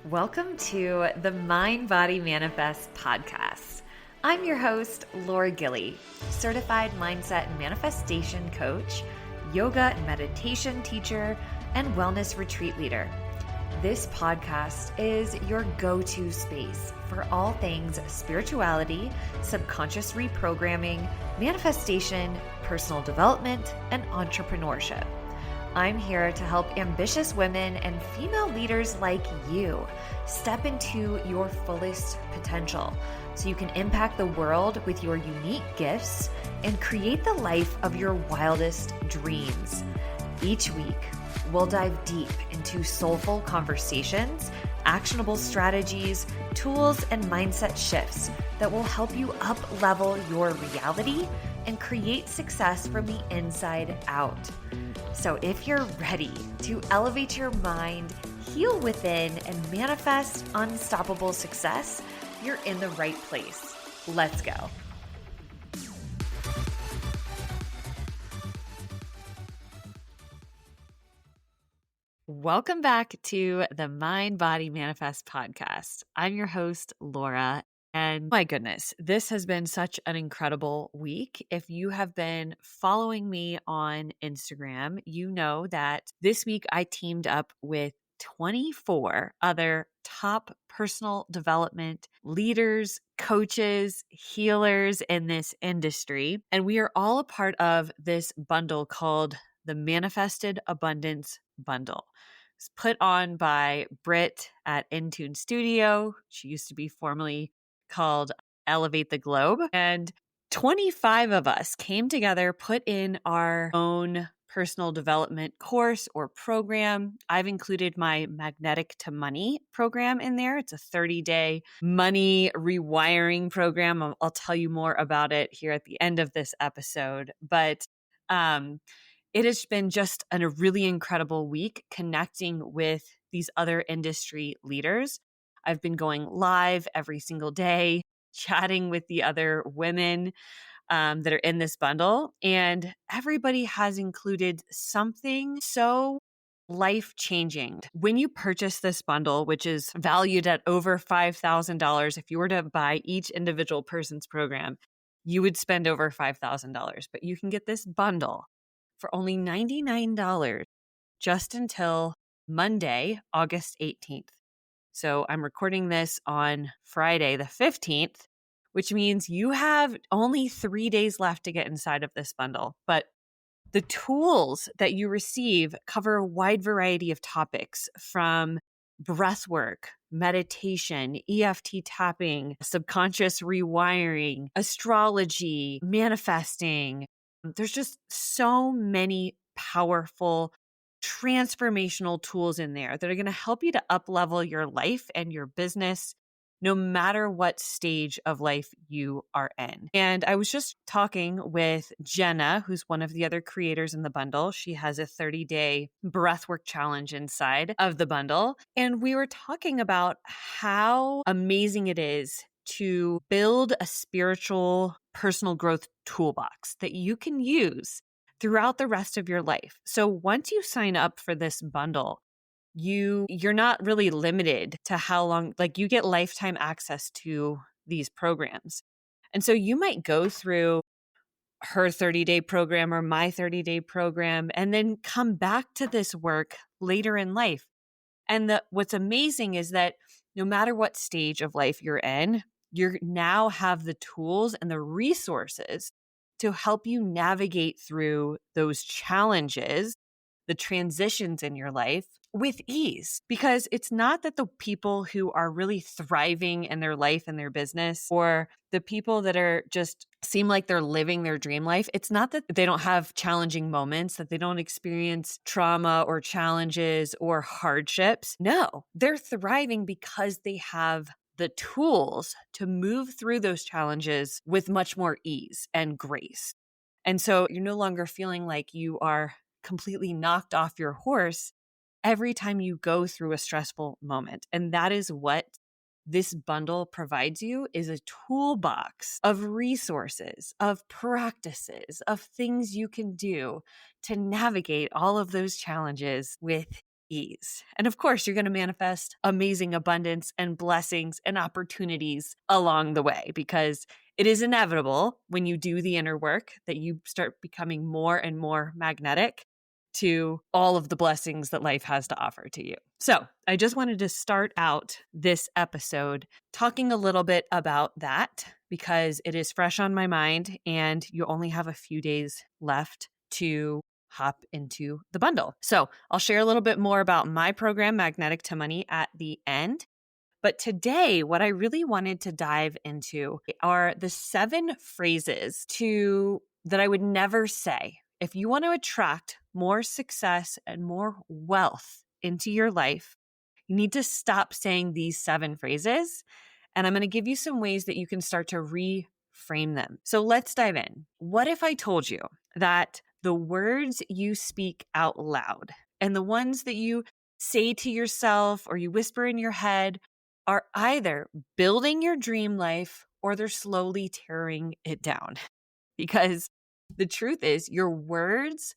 Welcome to the Mind Body Manifest podcast. I'm your host, Laura Gilly, certified mindset and manifestation coach, yoga and meditation teacher, and wellness retreat leader. This podcast is your go-to space for all things spirituality, subconscious reprogramming, manifestation, personal development, and entrepreneurship. I'm here to help ambitious women and female leaders like you step into your fullest potential so you can impact the world with your unique gifts and create the life of your wildest dreams. Each week, we'll dive deep into soulful conversations, actionable strategies, tools, and mindset shifts that will help you up-level your reality and create success from the inside out. So if you're ready to elevate your mind, heal within, and manifest unstoppable success, you're in the right place. Let's go. Welcome back to the Mind Body Manifest podcast. I'm your host, Laura. And my goodness, this has been such an incredible week. If you have been following me on Instagram, you know that this week I teamed up with 24 other top personal development leaders, coaches, healers in this industry. And we are all a part of this bundle called the Manifested Abundance Bundle. It's put on by Britt at Intune Studio. She used to be formerly called Elevate the Globe. And 25 of us came together, put in our own personal development course or program. I've included my Magnetic to Money program in there. It's a 30-day money rewiring program. I'll tell you more about it here at the end of this episode. But it has been just a really incredible week connecting with these other industry leaders. I've been going live every single day, chatting with the other women that are in this bundle. And everybody has included something so life-changing. When you purchase this bundle, which is valued at over $5,000, if you were to buy each individual person's program, you would spend over $5,000. But you can get this bundle for only $99 just until Monday, August 18th. So I'm recording this on Friday, the 15th, which means you have only 3 days left to get inside of this bundle. But the tools that you receive cover a wide variety of topics, from breathwork, meditation, EFT tapping, subconscious rewiring, astrology, manifesting. There's just so many powerful transformational tools in there that are going to help you to up-level your life and your business, no matter what stage of life you are in. And I was just talking with Jenna, who's one of the other creators in the bundle. She has a 30-day breathwork challenge inside of the bundle. And we were talking about how amazing it is to build a spiritual personal growth toolbox that you can use throughout the rest of your life. So once you sign up for this bundle, you're not really limited to how long, like you get lifetime access to these programs. And so you might go through her 30-day program or my 30-day program and then come back to this work later in life. And what's amazing is that no matter what stage of life you're in, you now have the tools and the resources to help you navigate through those challenges, the transitions in your life with ease. Because it's not that the people who are really thriving in their life and their business, or the people that are just seem like they're living their dream life, it's not that they don't have challenging moments, that they don't experience trauma or challenges or hardships. No, they're thriving because they have the tools to move through those challenges with much more ease and grace. And so you're no longer feeling like you are completely knocked off your horse every time you go through a stressful moment. And that is what this bundle provides you, is a toolbox of resources, of practices, of things you can do to navigate all of those challenges with ease. And of course, you're going to manifest amazing abundance and blessings and opportunities along the way, because it is inevitable when you do the inner work that you start becoming more and more magnetic to all of the blessings that life has to offer to you. So I just wanted to start out this episode talking a little bit about that, because it is fresh on my mind and you only have a few days left to hop into the bundle. So I'll share a little bit more about my program, Magnetic to Money, at the end. But today, what I really wanted to dive into are the 7 phrases that I would never say. If you want to attract more success and more wealth into your life, you need to stop saying these 7 phrases. And I'm going to give you some ways that you can start to reframe them. So let's dive in. What if I told you that the words you speak out loud and the ones that you say to yourself or you whisper in your head are either building your dream life or they're slowly tearing it down? Because the truth is, your words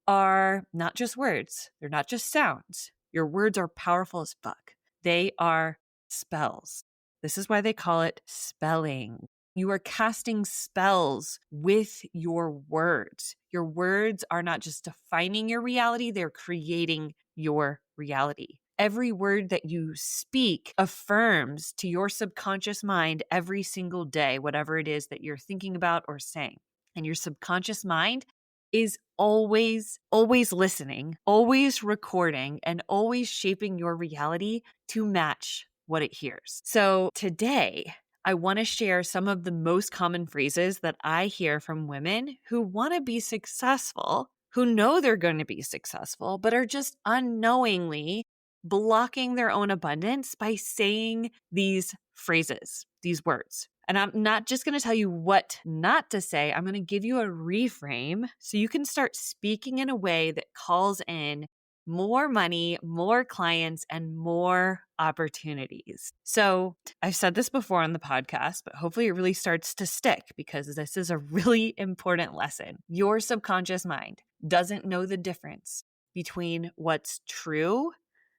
are not just words, they're not just sounds. Your words are powerful as fuck. They are spells. This is why they call it spelling. You are casting spells with your words. Your words are not just defining your reality, they're creating your reality. Every word that you speak affirms to your subconscious mind every single day, whatever it is that you're thinking about or saying. And your subconscious mind is always listening, always recording, and always shaping your reality to match what it hears. So today, I want to share some of the most common phrases that I hear from women who want to be successful, who know they're going to be successful, but are just unknowingly blocking their own abundance by saying these phrases, these words. And I'm not just going to tell you what not to say. I'm going to give you a reframe so you can start speaking in a way that calls in more money, more clients, and more opportunities. So I've said this before on the podcast, but hopefully it really starts to stick, because this is a really important lesson. Your subconscious mind doesn't know the difference between what's true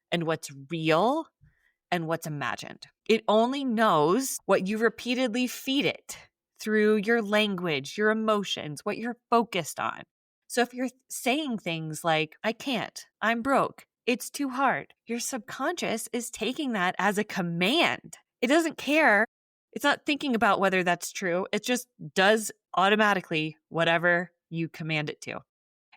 and what's real and what's imagined. It only knows what you repeatedly feed it through your language, your emotions, what you're focused on. So if you're saying things like, I can't, I'm broke, it's too hard, your subconscious is taking that as a command. It doesn't care. It's not thinking about whether that's true. It just does automatically whatever you command it to.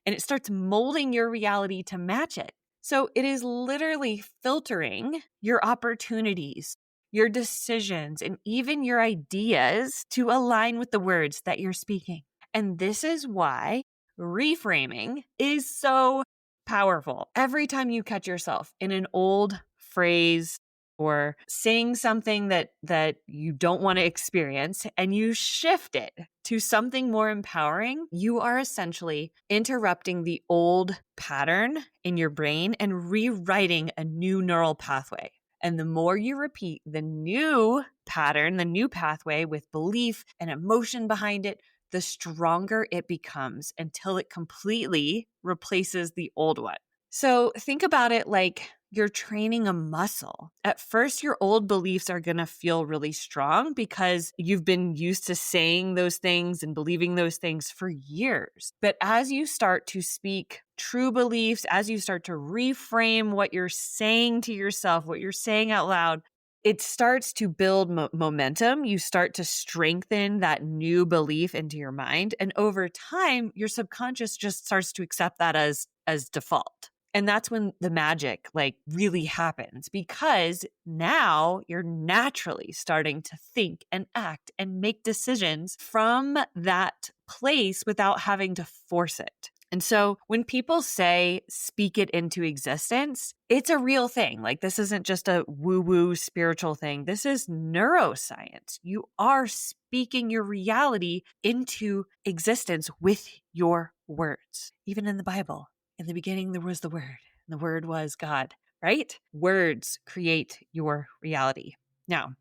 And it starts molding your reality to match it. So it is literally filtering your opportunities, your decisions, and even your ideas to align with the words that you're speaking. And this is why reframing is so powerful. Every time you catch yourself in an old phrase or saying something that you don't want to experience and you shift it to something more empowering, you are essentially interrupting the old pattern in your brain and rewriting a new neural pathway. And the more you repeat the new pattern, the new pathway with belief and emotion behind it, the stronger it becomes until it completely replaces the old one. So think about it like you're training a muscle. At first, your old beliefs are going to feel really strong because you've been used to saying those things and believing those things for years. But as you start to speak true beliefs, as you start to reframe what you're saying to yourself, what you're saying out loud, it starts to build momentum. You start to strengthen that new belief into your mind. And over time, your subconscious just starts to accept that as default. And that's when the magic really happens, because now you're naturally starting to think and act and make decisions from that place without having to force it. And so when people say speak it into existence, it's a real thing. This isn't just a woo-woo spiritual thing. This is neuroscience. You are speaking your reality into existence with your words. Even in the Bible, in the beginning, there was the Word, and the Word was God, right? Words create your reality. Now,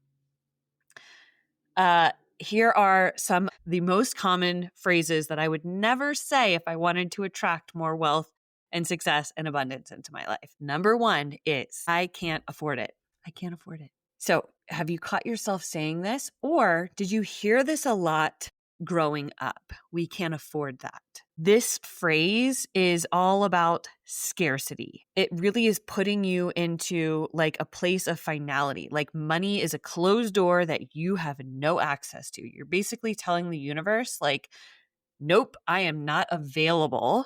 here are some of the most common phrases that I would never say if I wanted to attract more wealth and success and abundance into my life. Number one is I can't afford it. I can't afford it. So have you caught yourself saying this, or did you hear this a lot growing up? We can't afford that. This phrase is all about scarcity. It really is putting you into like a place of finality. Like money is a closed door that you have no access to. You're basically telling the universe, like, nope, I am not available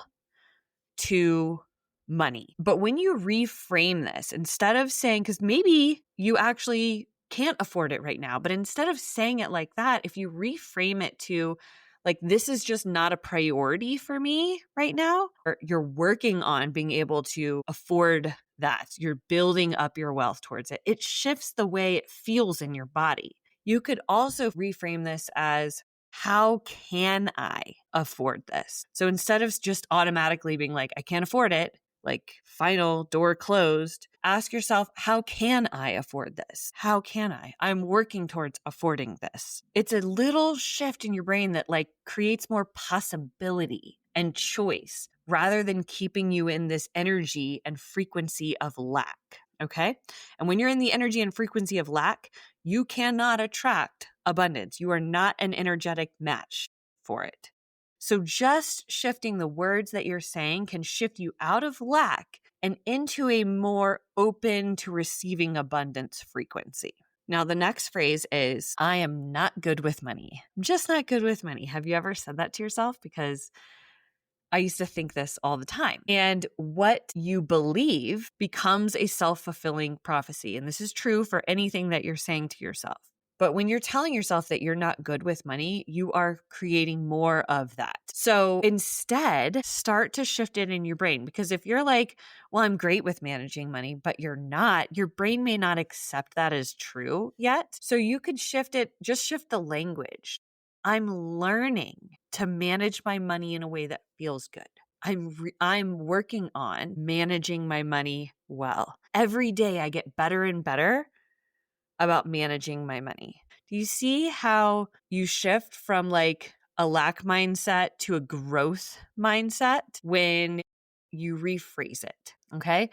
to money. But when you reframe this, instead of saying, because maybe you actually can't afford it right now, but instead of saying it like that, if you reframe it to like, this is just not a priority for me right now, or you're working on being able to afford that, you're building up your wealth towards it, it shifts the way it feels in your body. You could also reframe this as, how can I afford this? So instead of just automatically being like, I can't afford it, like final door closed, ask yourself, how can I afford this? How can I? I'm working towards affording this. It's a little shift in your brain that like creates more possibility and choice rather than keeping you in this energy and frequency of lack. Okay. And when you're in the energy and frequency of lack, you cannot attract abundance. You are not an energetic match for it. So just shifting the words that you're saying can shift you out of lack and into a more open to receiving abundance frequency. Now, the next phrase is, I am not good with money. I'm just not good with money. Have you ever said that to yourself? Because I used to think this all the time. And what you believe becomes a self-fulfilling prophecy. And this is true for anything that you're saying to yourself. But when you're telling yourself that you're not good with money, you are creating more of that. So instead, start to shift it in your brain. Because if you're like, well, I'm great with managing money, but you're not, your brain may not accept that as true yet. So you could shift it, just shift the language. I'm learning to manage my money in a way that feels good. I'm working on managing my money well. Every day I get better and better about managing my money. Do you see how you shift from like a lack mindset to a growth mindset when you rephrase it? Okay.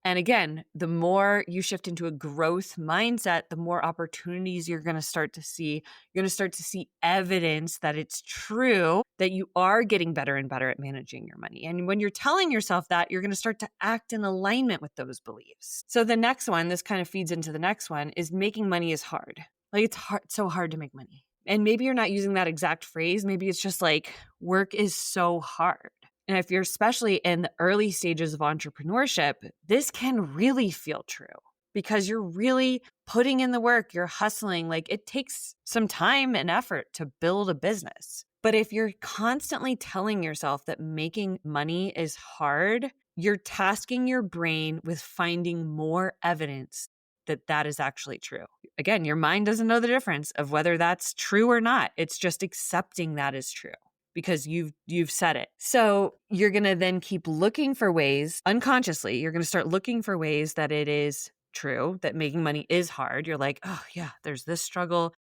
And again, the more you shift into a growth mindset, the more opportunities you're going to start to see. You're going to start to see evidence that it's true, that you are getting better and better at managing your money. And when you're telling yourself that, you're going to start to act in alignment with those beliefs. So the next one, this kind of feeds into the next one, is making money is hard. Like it's hard, so hard to make money. And maybe you're not using that exact phrase. Maybe it's just like work is so hard. And if you're especially in the early stages of entrepreneurship, this can really feel true because you're really putting in the work, you're hustling. Like it takes some time and effort to build a business. But if you're constantly telling yourself that making money is hard, you're tasking your brain with finding more evidence that that is actually true. Again, your mind doesn't know the difference of whether that's true or not. It's just accepting that is true, because you've said it. So you're going to then keep looking for ways, unconsciously, you're going to start looking for ways that it is true, that making money is hard. You're like, oh yeah, there's this struggle.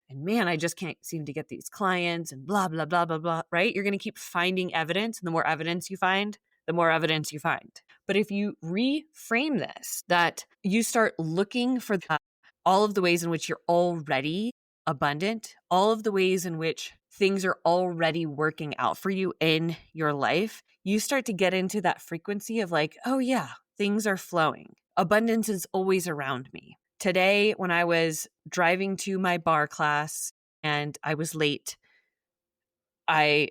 And man, I just can't seem to get these clients and blah, blah, blah, blah, blah, right? You're going to keep finding evidence. And the more evidence you find, the more evidence you find. But if you reframe this, that you start looking for all of the ways in which you're already abundant, all of the ways in which things are already working out for you in your life, you start to get into that frequency of like, oh yeah, things are flowing. Abundance is always around me. Today, when I was driving to my bar class and I was late, I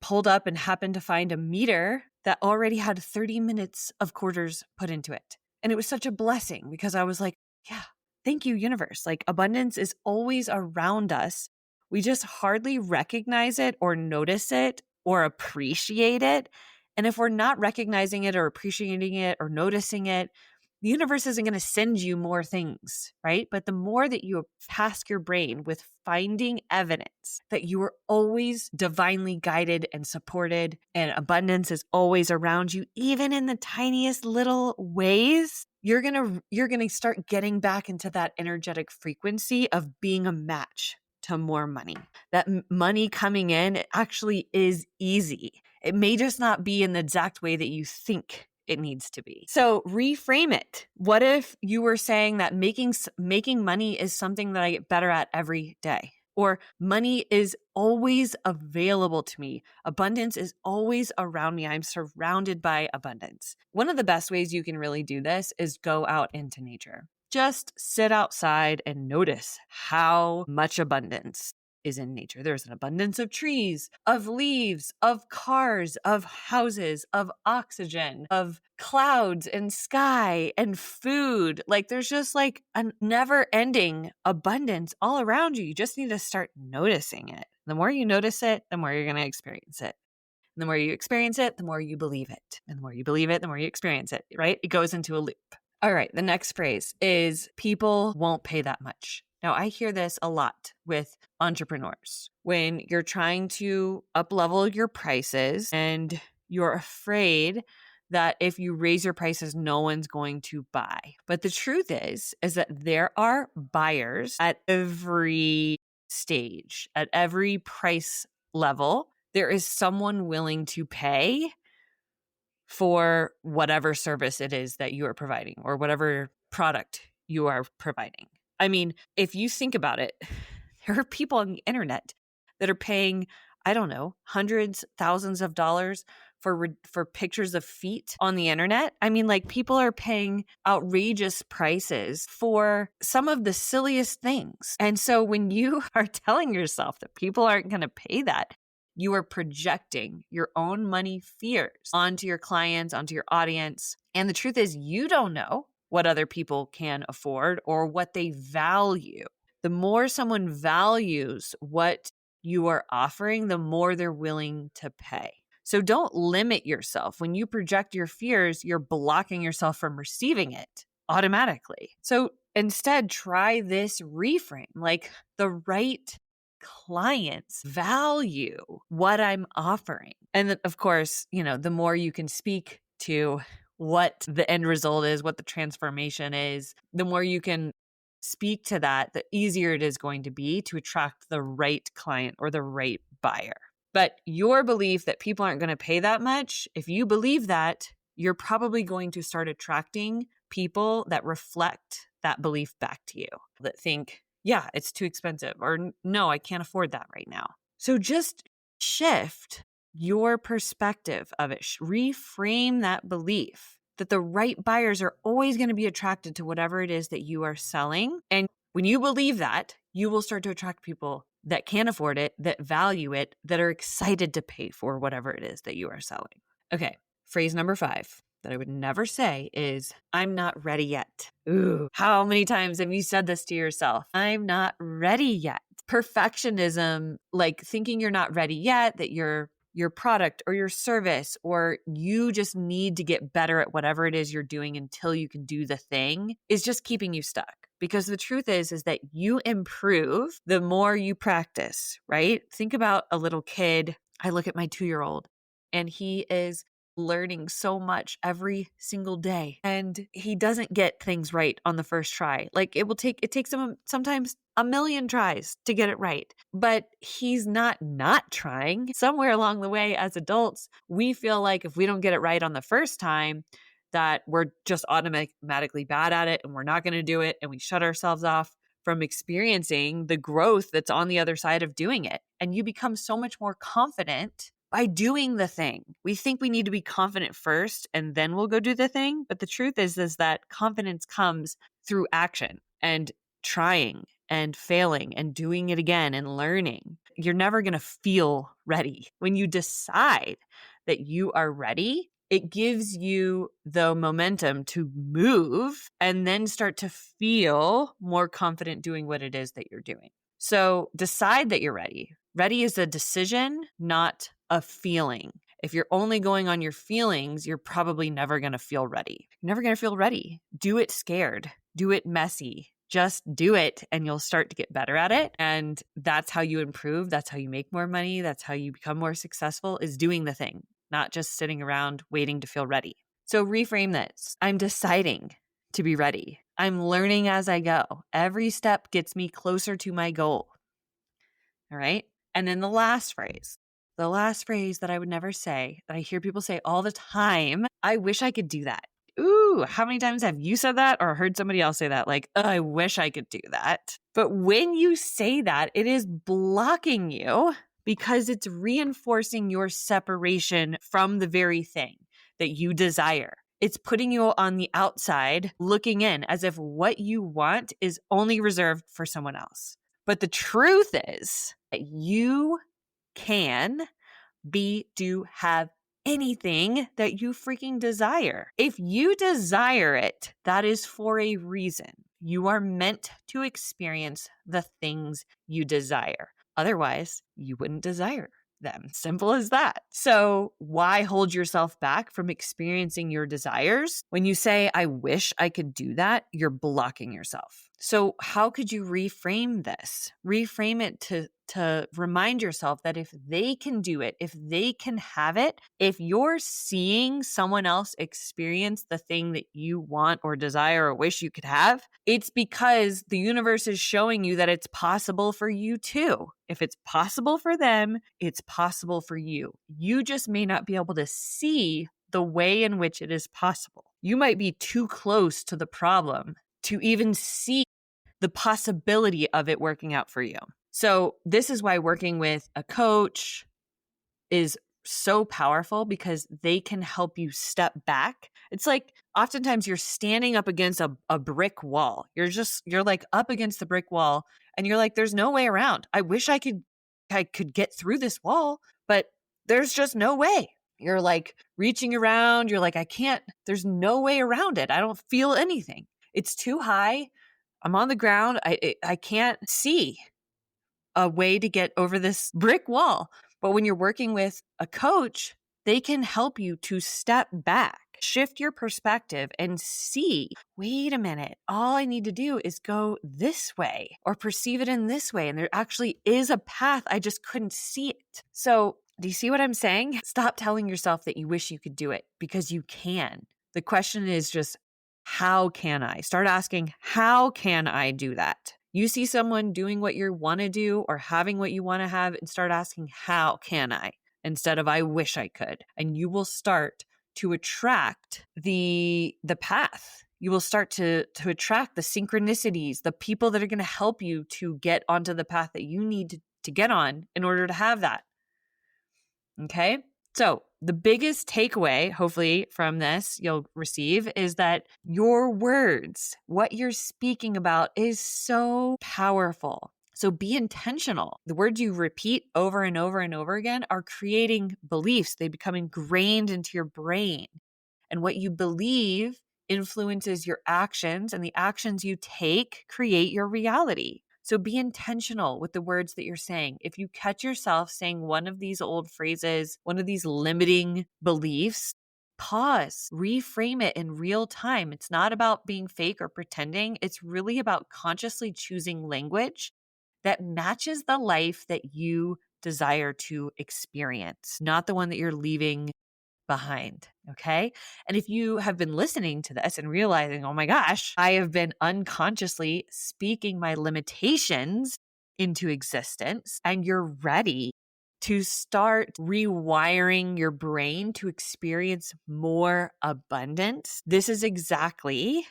pulled up and happened to find a meter that already had 30 minutes of quarters put into it. And it was such a blessing because I was like, yeah, thank you, universe. Like abundance is always around us. We just hardly recognize it or notice it or appreciate it. And if we're not recognizing it or appreciating it or noticing it, the universe isn't going to send you more things, right? But the more that you task your brain with finding evidence that you are always divinely guided and supported and abundance is always around you, even in the tiniest little ways, you're going to start getting back into that energetic frequency of being a match to more money. That money coming in, it actually is easy. It may just not be in the exact way that you think it needs to be. So reframe it. What if you were saying that making money is something that I get better at every day? Or money is always available to me. Abundance is always around me. I'm surrounded by abundance. One of the best ways you can really do this is go out into nature. Just sit outside and notice how much abundance is in nature. There's an abundance of trees, of leaves, of cars, of houses, of oxygen, of clouds and sky and food. Like there's just like a never ending abundance all around you. You just need to start noticing it. The more you notice it, the more you're going to experience it. And the more you experience it, the more you believe it. And the more you believe it, the more you experience it, right? It goes into a loop. All right, the next phrase is people won't pay that much. Now, I hear this a lot with entrepreneurs. When you're trying to up-level your prices and you're afraid that if you raise your prices, no one's going to buy. But the truth is that there are buyers at every stage, at every price level. There is someone willing to pay for whatever service it is that you are providing or whatever product you are providing. I mean, if you think about it, there are people on the internet that are paying, I don't know, hundreds, thousands of dollars for pictures of feet on the internet. I mean, like people are paying outrageous prices for some of the silliest things. And so when you are telling yourself that people aren't going to pay that, you are projecting your own money fears onto your clients, onto your audience. And the truth is, you don't know what other people can afford or what they value. The more someone values what you are offering, the more they're willing to pay. So don't limit yourself. When you project your fears, you're blocking yourself from receiving it automatically. So instead, try this reframe, like the right clients value what I'm offering. And of course, the more you can speak to what the end result is, what the transformation is, the more you can speak to that, the easier it is going to be to attract the right client or the right buyer. But your belief that people aren't going to pay that much, if you believe that, you're probably going to start attracting people that reflect that belief back to you, that think, yeah, it's too expensive, or no, I can't afford that right now. So just shift your perspective of it. Reframe that belief that the right buyers are always going to be attracted to whatever it is that you are selling. And when you believe that, you will start to attract people that can afford it, that value it, that are excited to pay for whatever it is that you are selling. Okay, phrase number 5 that I would never say is, I'm not ready yet. Ooh, how many times have you said this to yourself? I'm not ready yet. Perfectionism, like thinking you're not ready yet, that your product or your service, or you just need to get better at whatever it is you're doing until you can do the thing, is just keeping you stuck. Because the truth is that you improve the more you practice, right? Think about a little kid. I look at my 2-year-old and he is learning so much every single day, and he doesn't get things right on the first try. Like it takes him sometimes a million tries to get it right, but he's not trying. Somewhere along the way, as adults, we feel like if we don't get it right on the first time, that we're just automatically bad at it and we're not going to do it, and we shut ourselves off from experiencing the growth that's on the other side of doing it. And you become so much more confident by doing the thing. We think we need to be confident first and then we'll go do the thing. But the truth is that confidence comes through action and trying and failing and doing it again and learning. You're never going to feel ready. When you decide that you are ready, it gives you the momentum to move and then start to feel more confident doing what it is that you're doing. So decide that you're ready. Ready is a decision, not a feeling. If you're only going on your feelings, you're probably never going to feel ready. You're never going to feel ready. Do it scared. Do it messy. Just do it and you'll start to get better at it. And that's how you improve. That's how you make more money. That's how you become more successful, is doing the thing, not just sitting around waiting to feel ready. So reframe this. I'm deciding to be ready. I'm learning as I go. Every step gets me closer to my goal. All right. And then the last phrase the last phrase that I would never say, that I hear people say all the time, I wish I could do that. Ooh, how many times have you said that or heard somebody else say that? Like, oh, I wish I could do that. But when you say that, it is blocking you because it's reinforcing your separation from the very thing that you desire. It's putting you on the outside looking in as if what you want is only reserved for someone else. But the truth is that you can do, have anything that you freaking desire. If you desire it, that is for a reason. You are meant to experience the things you desire. Otherwise, you wouldn't desire them. Simple as that. So why hold yourself back from experiencing your desires? When you say, I wish I could do that, you're blocking yourself. So how could you reframe this? Reframe it to remind yourself that if they can do it, if they can have it, if you're seeing someone else experience the thing that you want or desire or wish you could have, it's because the universe is showing you that it's possible for you too. If it's possible for them, it's possible for you. You just may not be able to see the way in which it is possible. You might be too close to the problem to even see the possibility of it working out for you. So this is why working with a coach is so powerful, because they can help you step back. It's like oftentimes you're standing up against a brick wall. You're like up against the brick wall and you're like, there's no way around. I wish I could get through this wall, but there's just no way. You're like reaching around. You're like, I can't, there's no way around it. I don't feel anything. It's too high. I'm on the ground. I can't see a way to get over this brick wall. But when you're working with a coach, they can help you to step back, shift your perspective and see, wait a minute, all I need to do is go this way or perceive it in this way. And there actually is a path. I just couldn't see it. So do you see what I'm saying? Stop telling yourself that you wish you could do it, because you can. The question is just, how can I? Start asking, how can I do that? You see someone doing what you want to do or having what you want to have, and start asking, how can I? Instead of I wish I could. And you will start to attract the path. You will start to attract the synchronicities, the people that are going to help you to get onto the path that you need to get on in order to have that. Okay? So the biggest takeaway, hopefully, from this you'll receive is that your words, what you're speaking about, is so powerful. So be intentional. The words you repeat over and over and over again are creating beliefs. They become ingrained into your brain. And what you believe influences your actions, and the actions you take create your reality. So be intentional with the words that you're saying. If you catch yourself saying one of these old phrases, one of these limiting beliefs, pause, reframe it in real time. It's not about being fake or pretending. It's really about consciously choosing language that matches the life that you desire to experience, not the one that you're leaving behind. Okay. And if you have been listening to this and realizing, oh my gosh, I have been unconsciously speaking my limitations into existence, and you're ready to start rewiring your brain to experience more abundance, this is exactly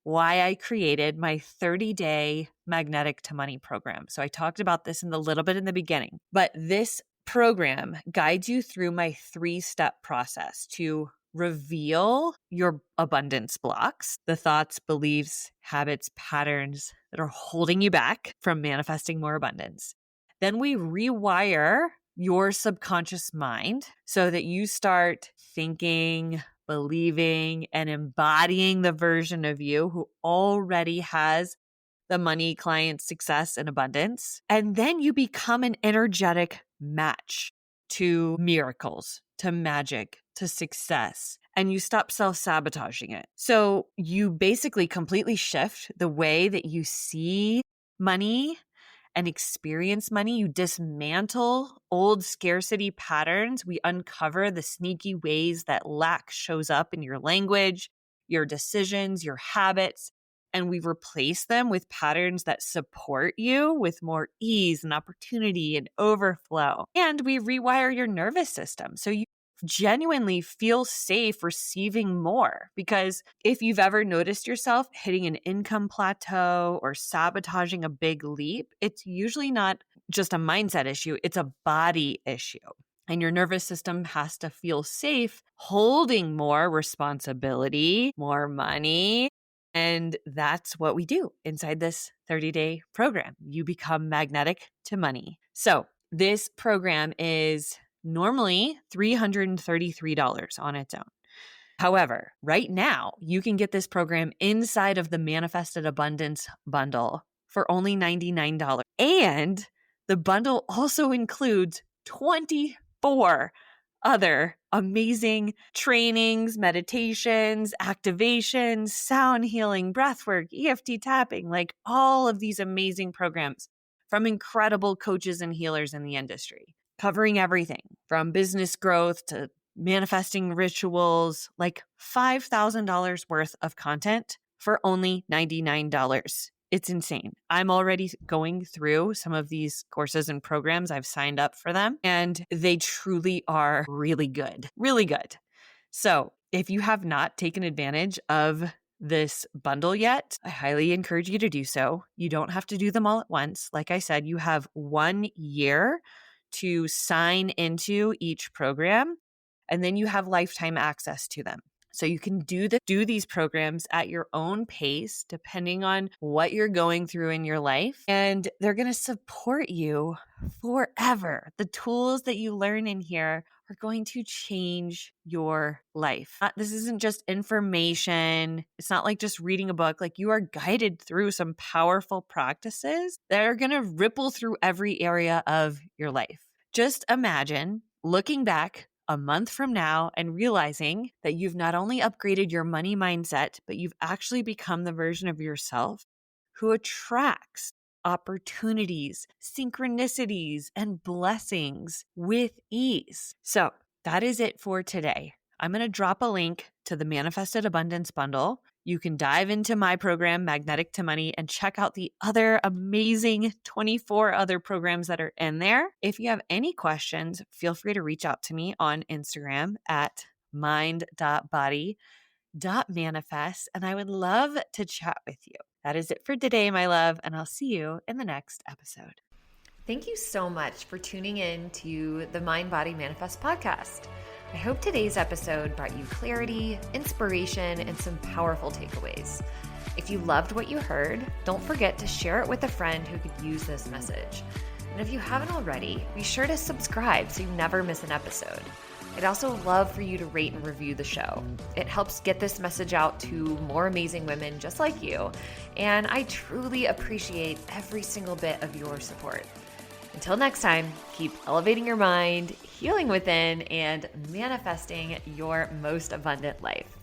why I created my 30-day magnetic to money program. So I talked about this in a little bit in the beginning, but this program guides you through my 3-step process to reveal your abundance blocks, the thoughts, beliefs, habits, patterns that are holding you back from manifesting more abundance. Then we rewire your subconscious mind so that you start thinking, believing, and embodying the version of you who already has the money, clients, success, and abundance. And then you become an energetic match to miracles, to magic, to success, and you stop self-sabotaging it. So you basically completely shift the way that you see money and experience money. You dismantle old scarcity patterns. We uncover the sneaky ways that lack shows up in your language, your decisions, your habits, and we replace them with patterns that support you with more ease and opportunity and overflow. And we rewire your nervous system so you genuinely feel safe receiving more. Because if you've ever noticed yourself hitting an income plateau or sabotaging a big leap, it's usually not just a mindset issue, it's a body issue. And your nervous system has to feel safe holding more responsibility, more money. And that's what we do inside this 30-day program. You become magnetic to money. So this program is normally $333 on its own. However, right now, you can get this program inside of the Manifested Abundance bundle for only $99. And the bundle also includes 24 other amazing trainings, meditations, activations, sound healing, breathwork, EFT tapping, like all of these amazing programs from incredible coaches and healers in the industry, covering everything from business growth to manifesting rituals, like $5,000 worth of content for only $99. It's insane. I'm already going through some of these courses and programs. I've signed up for them, and they truly are really good, really good. So if you have not taken advantage of this bundle yet, I highly encourage you to do so. You don't have to do them all at once. Like I said, you have 1 year to sign into each program, and then you have lifetime access to them. So you can do these programs at your own pace, depending on what you're going through in your life. And they're going to support you forever. The tools that you learn in here are going to change your life. This isn't just information. It's not like just reading a book. Like, you are guided through some powerful practices that are going to ripple through every area of your life. Just imagine looking back a month from now and realizing that you've not only upgraded your money mindset, but you've actually become the version of yourself who attracts opportunities, synchronicities, and blessings with ease. So that is it for today. I'm going to drop a link to the Manifested Abundance bundle. You can dive into my program, Magnetic to Money, and check out the other amazing 24 other programs that are in there. If you have any questions, feel free to reach out to me on Instagram at mind.body.manifest, and I would love to chat with you. That is it for today, my love, and I'll see you in the next episode. Thank you so much for tuning in to the Mind Body Manifest podcast. I hope today's episode brought you clarity, inspiration, and some powerful takeaways. If you loved what you heard, don't forget to share it with a friend who could use this message. And if you haven't already, be sure to subscribe so you never miss an episode. I'd also love for you to rate and review the show. It helps get this message out to more amazing women just like you, and I truly appreciate every single bit of your support. Until next time, keep elevating your mind, healing within, and manifesting your most abundant life.